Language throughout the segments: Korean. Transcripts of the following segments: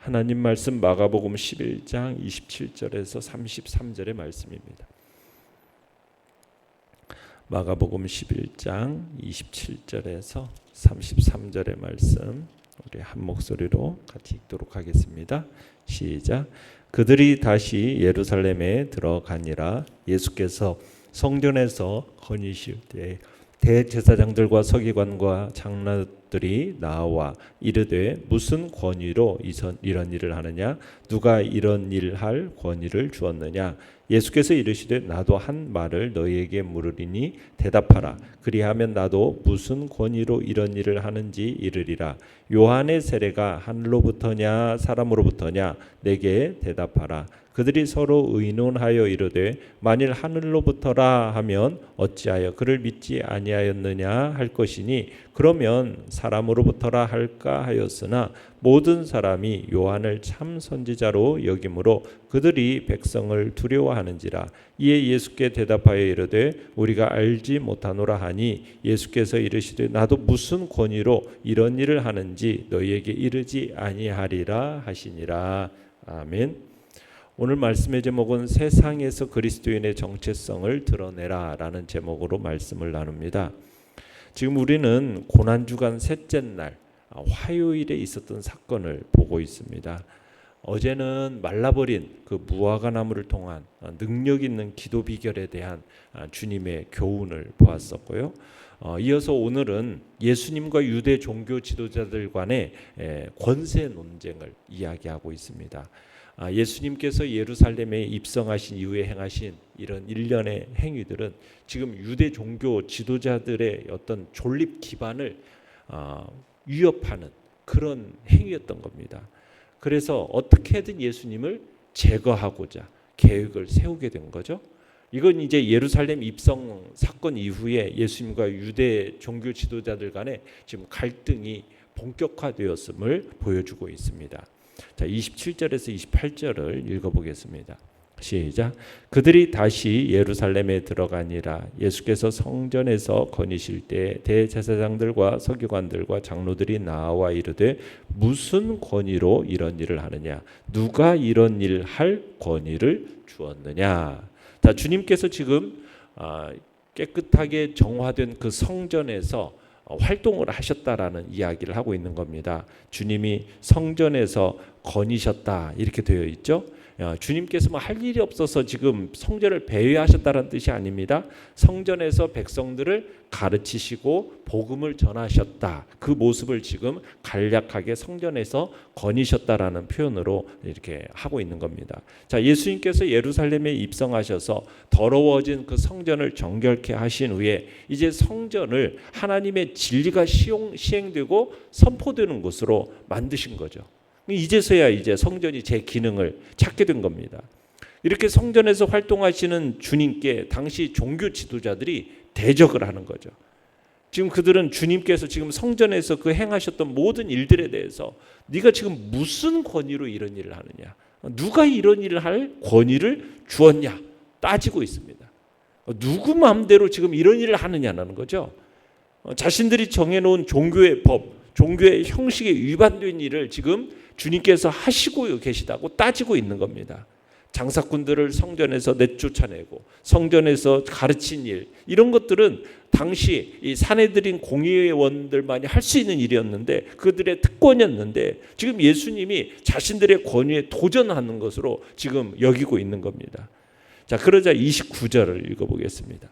하나님 말씀 마가복음 11장 27절에서 33절의 말씀입니다. 마가복음 11장 27절에서 33절의 말씀 우리 한 목소리로 같이 읽도록 하겠습니다. 시작. 그들이 다시 예루살렘에 들어가니라. 예수께서 성전에서 거니실 때 대제사장들과 서기관과 장로들이 나와 이르되 무슨 권위로 이런 일을 하느냐? 누가 이런 일 할 권위를 주었느냐? 예수께서 이르시되 나도 한 말을 너희에게 물으리니 대답하라. 그리하면 나도 무슨 권위로 이런 일을 하는지 이르리라. 요한의 세례가 하늘로부터냐 사람으로부터냐? 내게 대답하라. 그들이 서로 의논하여 이르되 만일 하늘로부터라 하면 어찌하여 그를 믿지 아니하였느냐 할 것이니 그러면 사람으로부터라 할까 하였으나 모든 사람이 요한을 참 선지자로 여김으로 그들이 백성을 두려워하는지라. 이에 예수께 대답하여 이르되 우리가 알지 못하노라 하니 예수께서 이르시되 나도 무슨 권위로 이런 일을 하는지 너희에게 이르지 아니하리라 하시니라. 아멘. 오늘 말씀의 제목은 세상에서 그리스도인의 정체성을 드러내라 라는 제목으로 말씀을 나눕니다. 지금 우리는 고난주간 셋째 날 화요일에 있었던 사건을 보고 있습니다. 어제는 말라버린 그 무화과 나무를 통한 능력 있는 기도 비결에 대한 주님의 교훈을 보았었고요. 이어서 오늘은 예수님과 유대 종교 지도자들 간의 권세 논쟁을 이야기하고 있습니다. 예수님께서 예루살렘에 입성하신 이후에 행하신 이런 일련의 행위들은 지금 유대 종교 지도자들의 어떤 존립 기반을 위협하는 그런 행위였던 겁니다. 그래서 어떻게든 예수님을 제거하고자 계획을 세우게 된 거죠. 이건 이제 예루살렘 입성 사건 이후에 예수님과 유대 종교 지도자들 간에 지금 갈등이 본격화되었음을 보여주고 있습니다. 자, 27절에서 28절을 읽어보겠습니다. 시작. 그들이 다시 예루살렘에 들어가니라. 예수께서 성전에서 거니실 때 대제사장들과 서기관들과 장로들이 나와 이르되 무슨 권위로 이런 일을 하느냐? 누가 이런 일 할 권위를 주었느냐? 자, 주님께서 지금 깨끗하게 정화된 그 성전에서 활동을 하셨다라는 이야기를 하고 있는 겁니다. 주님이 성전에서 거니셨다 이렇게 되어 있죠. 주님께서 뭐 할 일이 없어서 지금 성전을 배회하셨다는 뜻이 아닙니다. 성전에서 백성들을 가르치시고 복음을 전하셨다. 그 모습을 지금 간략하게 성전에서 거니셨다라는 표현으로 이렇게 하고 있는 겁니다. 자, 예수님께서 예루살렘에 입성하셔서 더러워진 그 성전을 정결케 하신 후에 이제 성전을 하나님의 진리가 시행되고 선포되는 곳으로 만드신 거죠. 이제서야 이제 성전이 제 기능을 찾게 된 겁니다. 이렇게 성전에서 활동하시는 주님께 당시 종교 지도자들이 대적을 하는 거죠. 지금 그들은 주님께서 지금 성전에서 그 행하셨던 모든 일들에 대해서 네가 지금 무슨 권위로 이런 일을 하느냐? 누가 이런 일을 할 권위를 주었냐? 따지고 있습니다. 누구 마음대로 지금 이런 일을 하느냐는 거죠. 자신들이 정해놓은 종교의 법, 종교의 형식에 위반된 일을 지금 주님께서 하시고 계시다고 따지고 있는 겁니다. 장사꾼들을 성전에서 내쫓아내고 성전에서 가르친 일, 이런 것들은 당시 이 사내들인 공의원들만이 할 수 있는 일이었는데 그들의 특권이었는데 지금 예수님이 자신들의 권위에 도전하는 것으로 지금 여기고 있는 겁니다. 자, 그러자 29절을 읽어보겠습니다.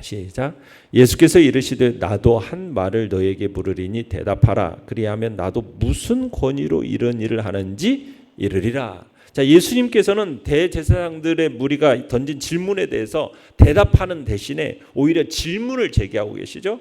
시작. 예수께서 이르시되 나도 한 말을 너에게 물으리니 대답하라. 그리하면 나도 무슨 권위로 이런 일을 하는지 이르리라. 자, 예수님께서는 대제사장들의 무리가 던진 질문에 대해서 대답하는 대신에 오히려 질문을 제기하고 계시죠.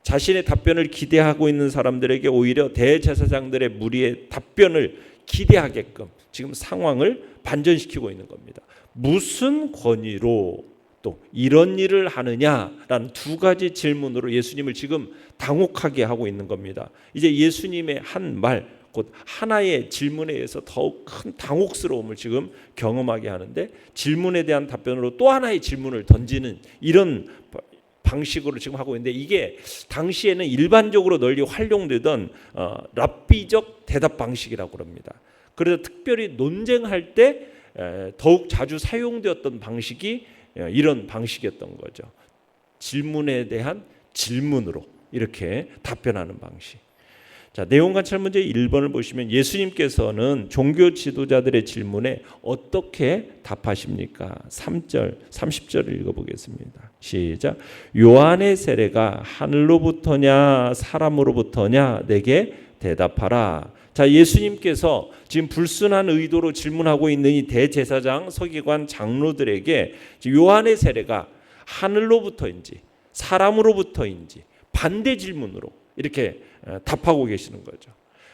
자신의 답변을 기대하고 있는 사람들에게 오히려 대제사장들의 무리의 답변을 기대하게끔 지금 상황을 반전시키고 있는 겁니다. 무슨 권위로 또 이런 일을 하느냐라는 두 가지 질문으로 예수님을 지금 당혹하게 하고 있는 겁니다. 이제 예수님의 한 말, 곧 하나의 질문에 의해서 더욱 큰 당혹스러움을 지금 경험하게 하는데 질문에 대한 답변으로 또 하나의 질문을 던지는 이런 방식으로 지금 하고 있는데 이게 당시에는 일반적으로 널리 활용되던 랍비적 대답 방식이라고 합니다. 그래서 특별히 논쟁할 때 더욱 자주 사용되었던 방식이 이런 방식이었던 거죠. 질문에 대한 질문으로 이렇게 답변하는 방식. 자, 내용 관찰 문제 1번을 보시면 예수님께서는 종교 지도자들의 질문에 어떻게 답하십니까? 3절, 30절을 읽어보겠습니다. 시작. 요한의 세례가 하늘로부터냐 사람으로부터냐 내게 대답하라. 자, 예수님께서 지금 불순한 의도로 질문하고 있는 이 대제사장, 서기관, 장로들에게 요한의 세례가 하늘로부터인지 사람으로부터인지 반대 질문으로 이렇게 답하고 계시는 거죠.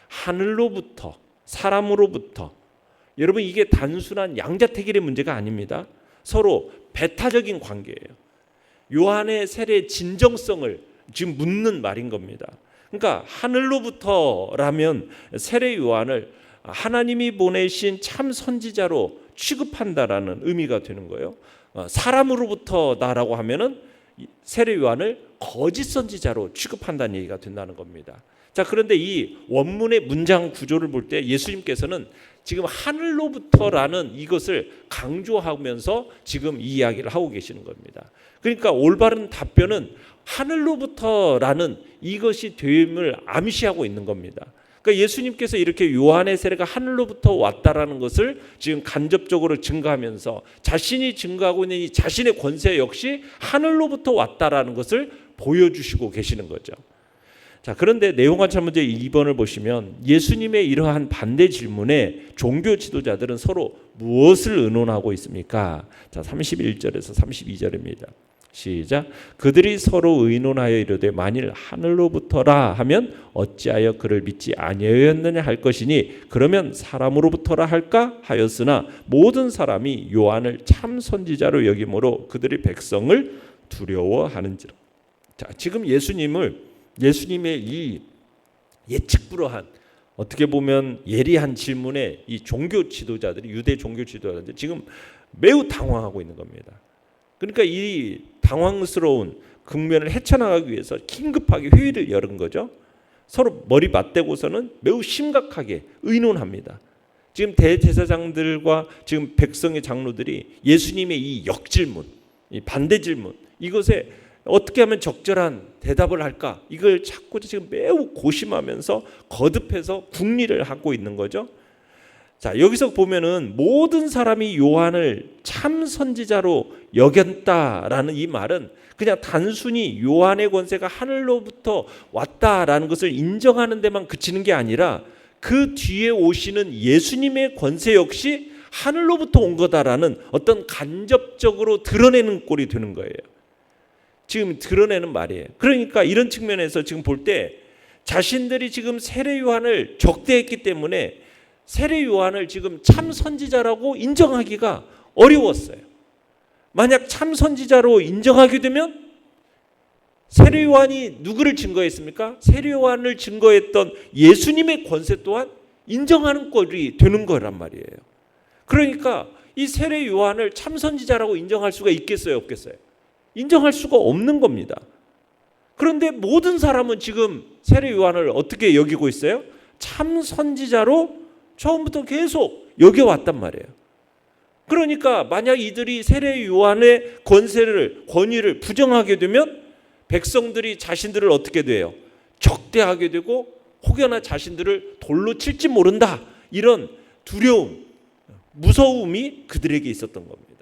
하늘로부터 사람으로부터. 여러분 이게 단순한 양자택일의 문제가 아닙니다. 서로 배타적인 관계예요. 요한의 세례의 진정성을 지금 묻는 말인 겁니다. 그러니까 하늘로부터라면 세례 요한을 하나님이 보내신 참 선지자로 취급한다라는 의미가 되는 거예요. 사람으로부터다라고 하면은 세례 요한을 거짓 선지자로 취급한다는 얘기가 된다는 겁니다. 자, 그런데 이 원문의 문장 구조를 볼 때 예수님께서는 지금 하늘로부터라는 이것을 강조하면서 지금 이 이야기를 하고 계시는 겁니다. 그러니까 올바른 답변은 하늘로부터라는 이것이 됨을 암시하고 있는 겁니다. 그러니까 예수님께서 이렇게 요한의 세례가 하늘로부터 왔다라는 것을 지금 간접적으로 증거하면서 자신이 증거하고 있는 이 자신의 권세 역시 하늘로부터 왔다라는 것을 보여주시고 계시는 거죠. 자, 그런데 내용 관찰 문제 2번을 보시면 예수님의 이러한 반대 질문에 종교 지도자들은 서로 무엇을 의논하고 있습니까? 자, 31절에서 32절입니다. 시작. 그들이 서로 의논하여 이르되 만일 하늘로부터라 하면 어찌하여 그를 믿지 아니하였느냐 할 것이니 그러면 사람으로부터라 할까 하였으나 모든 사람이 요한을 참 선지자로 여김으로 그들이 백성을 두려워하는지라. 자, 지금 예수님의 이 예측불허한 어떻게 보면 예리한 질문에 이 종교 지도자들이 유대 종교 지도자들이 지금 매우 당황하고 있는 겁니다. 그러니까 이 당황스러운 국면을 헤쳐나가기 위해서 긴급하게 회의를 열은 거죠. 서로 머리 맞대고서는 매우 심각하게 의논합니다. 지금 대제사장들과 지금 백성의 장로들이 예수님의 이 역질문, 이 반대 질문, 이것에 어떻게 하면 적절한 대답을 할까? 이걸 자꾸 지금 매우 고심하면서 거듭해서 궁리를 하고 있는 거죠. 자, 여기서 보면은 모든 사람이 요한을 참 선지자로 여겼다라는 이 말은 그냥 단순히 요한의 권세가 하늘로부터 왔다라는 것을 인정하는 데만 그치는 게 아니라 그 뒤에 오시는 예수님의 권세 역시 하늘로부터 온 거다라는 어떤 간접적으로 드러내는 꼴이 되는 거예요. 지금 드러내는 말이에요. 그러니까 이런 측면에서 지금 볼 때 자신들이 지금 세례 요한을 적대했기 때문에 세례 요한을 지금 참 선지자라고 인정하기가 어려웠어요. 만약 참 선지자로 인정하게 되면 세례 요한이 누구를 증거했습니까? 세례 요한을 증거했던 예수님의 권세 또한 인정하는 꼴이 되는 거란 말이에요. 그러니까 이 세례 요한을 참 선지자라고 인정할 수가 있겠어요, 없겠어요? 인정할 수가 없는 겁니다. 그런데 모든 사람은 지금 세례 요한을 어떻게 여기고 있어요? 참 선지자로 처음부터 계속 여겨왔단 말이에요. 그러니까 만약 이들이 세례 요한의 권위를 부정하게 되면 백성들이 자신들을 어떻게 돼요? 적대하게 되고 혹여나 자신들을 돌로 칠지 모른다. 이런 두려움, 무서움이 그들에게 있었던 겁니다.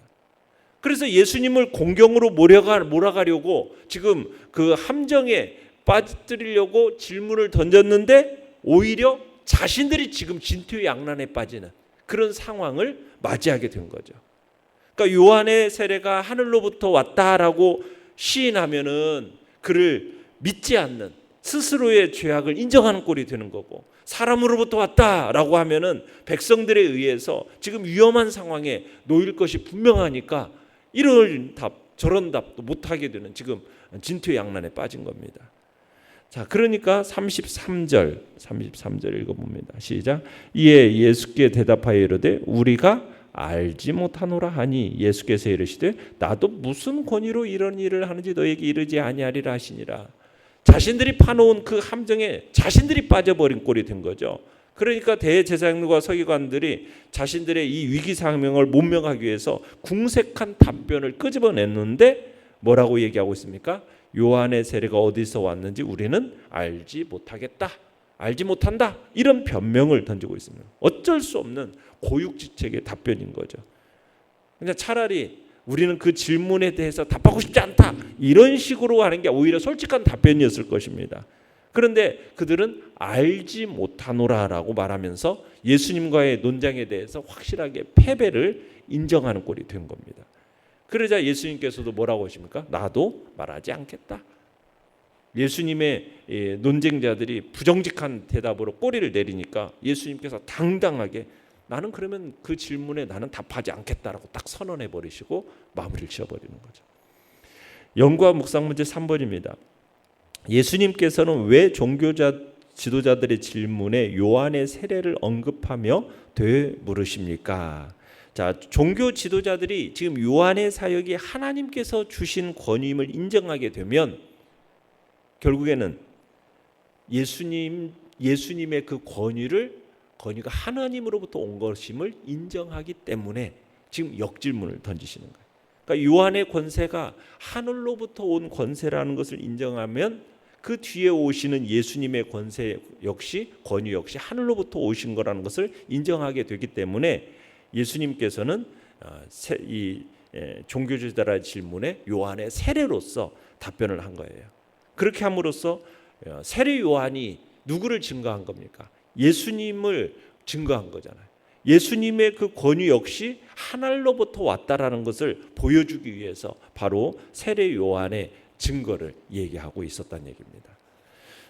그래서 예수님을 공경으로 몰아가려고 지금 그 함정에 빠뜨리려고 질문을 던졌는데 오히려 자신들이 지금 진퇴양난에 빠지는 그런 상황을 맞이하게 된 거죠. 그러니까 요한의 세례가 하늘로부터 왔다라고 시인하면은 그를 믿지 않는 스스로의 죄악을 인정하는 꼴이 되는 거고, 사람으로부터 왔다라고 하면은 백성들에 의해서 지금 위험한 상황에 놓일 것이 분명하니까 이런 답 저런 답도 못하게 되는 지금 진퇴양난에 빠진 겁니다. 자, 그러니까 33절 읽어봅니다. 시작. 이에 예수께 대답하여 이르되 우리가 알지 못하노라 하니 예수께서 이르시되 나도 무슨 권위로 이런 일을 하는지 너에게 이르지 아니하리라 하시니라. 자신들이 파놓은 그 함정에 자신들이 빠져버린 꼴이 된 거죠. 그러니까 대제사장들과 서기관들이 자신들의 이 위기 상황을 못명하기 위해서 궁색한 답변을 끄집어냈는데 뭐라고 얘기하고 있습니까? 요한의 세례가 어디서 왔는지 우리는 알지 못하겠다, 알지 못한다, 이런 변명을 던지고 있습니다. 어쩔 수 없는 고육지책의 답변인 거죠. 그냥 차라리 우리는 그 질문에 대해서 답하고 싶지 않다, 이런 식으로 하는 게 오히려 솔직한 답변이었을 것입니다. 그런데 그들은 알지 못하노라라고 말하면서 예수님과의 논쟁에 대해서 확실하게 패배를 인정하는 꼴이 된 겁니다. 그러자 예수님께서도 뭐라고 하십니까? 나도 말하지 않겠다. 예수님의 논쟁자들이 부정직한 대답으로 꼬리를 내리니까 예수님께서 당당하게 나는 그러면 그 질문에 나는 답하지 않겠다라고 딱 선언해 버리시고 마무리를 지어버리는 거죠. 연구와 묵상 문제 3번입니다. 예수님께서는 왜 종교자 지도자들의 질문에 요한의 세례를 언급하며 되물으십니까? 자, 종교 지도자들이 지금 요한의 사역이 하나님께서 주신 권위임을 인정하게 되면 결국에는 예수님의 그 권위가 하나님으로부터 온 것임을 인정하기 때문에 지금 역질문을 던지시는 거예요. 그러니까 요한의 권세가 하늘로부터 온 권세라는 것을 인정하면 그 뒤에 오시는 예수님의 권위 역시 하늘로부터 오신 거라는 것을 인정하게 되기 때문에 예수님께서는 이 종교지도자의 질문에 요한의 세례로서 답변을 한 거예요. 그렇게 함으로써 세례 요한이 누구를 증거한 겁니까? 예수님을 증거한 거잖아요. 예수님의 그 권위 역시 하늘로부터 왔다라는 것을 보여주기 위해서 바로 세례 요한의 증거를 얘기하고 있었다는 얘기입니다.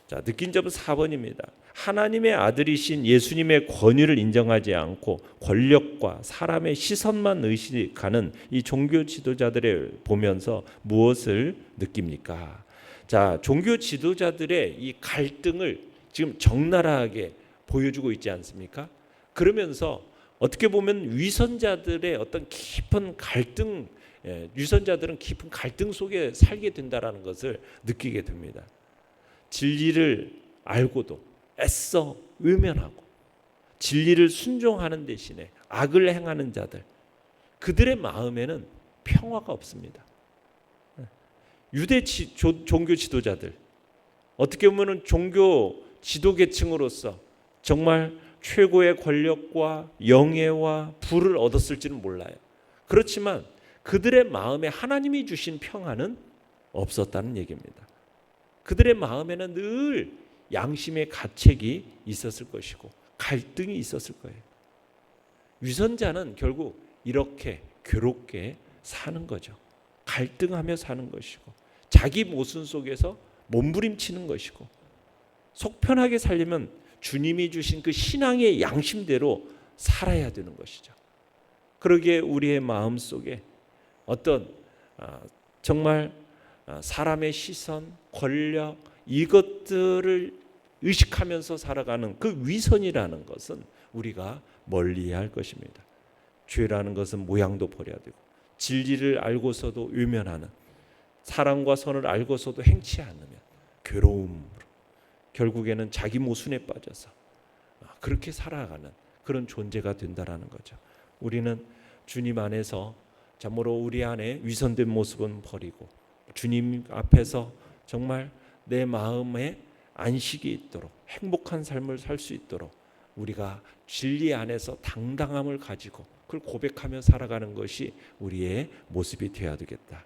자, 느낀 점은 4번입니다. 하나님의 아들이신 예수님의 권위를 인정하지 않고 권력과 사람의 시선만 의식하는 이 종교 지도자들을 보면서 무엇을 느낍니까? 자, 종교 지도자들의 이 갈등을 지금 적나라하게 보여주고 있지 않습니까? 그러면서 어떻게 보면 위선자들의 어떤 깊은 갈등, 위선자들은 깊은 갈등 속에 살게 된다라는 것을 느끼게 됩니다. 진리를 알고도 애써 외면하고 진리를 순종하는 대신에 악을 행하는 자들, 그들의 마음에는 평화가 없습니다. 유대 종교 지도자들, 어떻게 보면 종교 지도계층으로서 정말 최고의 권력과 영예와 부를 얻었을지는 몰라요. 그렇지만 그들의 마음에 하나님이 주신 평안은 없었다는 얘기입니다. 그들의 마음에는 늘 양심의 가책이 있었을 것이고 갈등이 있었을 거예요. 위선자는 결국 이렇게 괴롭게 사는 거죠. 갈등하며 사는 것이고 자기 모순 속에서 몸부림치는 것이고 속 편하게 살려면 주님이 주신 그 신앙의 양심대로 살아야 되는 것이죠. 그러기에 우리의 마음 속에 어떤 정말 사람의 시선, 권력, 이것들을 의식하면서 살아가는 그 위선이라는 것은 우리가 멀리해야 할 것입니다. 죄라는 것은 모양도 버려야 되고 진리를 알고서도 외면하는, 사랑과 선을 알고서도 행치 않으면 괴로움으로 결국에는 자기 모순에 빠져서 그렇게 살아가는 그런 존재가 된다라는 거죠. 우리는 주님 안에서 참으로 우리 안에 위선된 모습은 버리고 주님 앞에서 정말 내 마음에 안식이 있도록 행복한 삶을 살 수 있도록 우리가 진리 안에서 당당함을 가지고 그걸 고백하며 살아가는 것이 우리의 모습이 되어야 되겠다.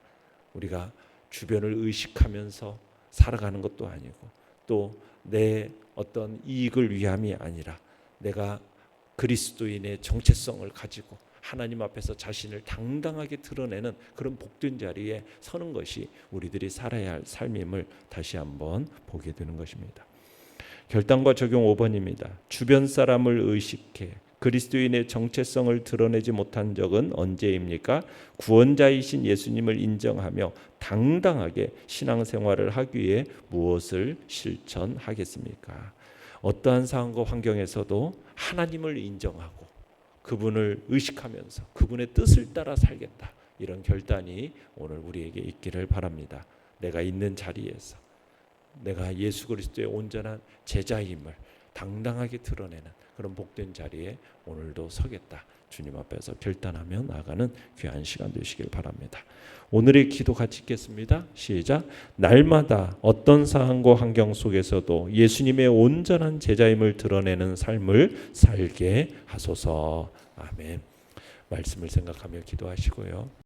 우리가 주변을 의식하면서 살아가는 것도 아니고 또 내 어떤 이익을 위함이 아니라 내가 그리스도인의 정체성을 가지고 하나님 앞에서 자신을 당당하게 드러내는 그런 복된 자리에 서는 것이 우리들이 살아야 할 삶임을 다시 한번 보게 되는 것입니다. 결단과 적용 5번입니다. 주변 사람을 의식해 그리스도인의 정체성을 드러내지 못한 적은 언제입니까? 구원자이신 예수님을 인정하며 당당하게 신앙생활을 하기 위해 무엇을 실천하겠습니까? 어떠한 상황과 환경에서도 하나님을 인정하고 그분을 의식하면서 그분의 뜻을 따라 살겠다. 이런 결단이 오늘 우리에게 있기를 바랍니다. 내가 있는 자리에서 내가 예수 그리스도의 온전한 제자임을 당당하게 드러내는 그런 복된 자리에 오늘도 서겠다. 주님 앞에서 결단하며 나가는 귀한 시간 되시길 바랍니다. 오늘의 기도 같이 읽겠습니다. 시작. 날마다 어떤 상황과 환경 속에서도 예수님의 온전한 제자임을 드러내는 삶을 살게 하소서. 아멘. 말씀을 생각하며 기도하시고요.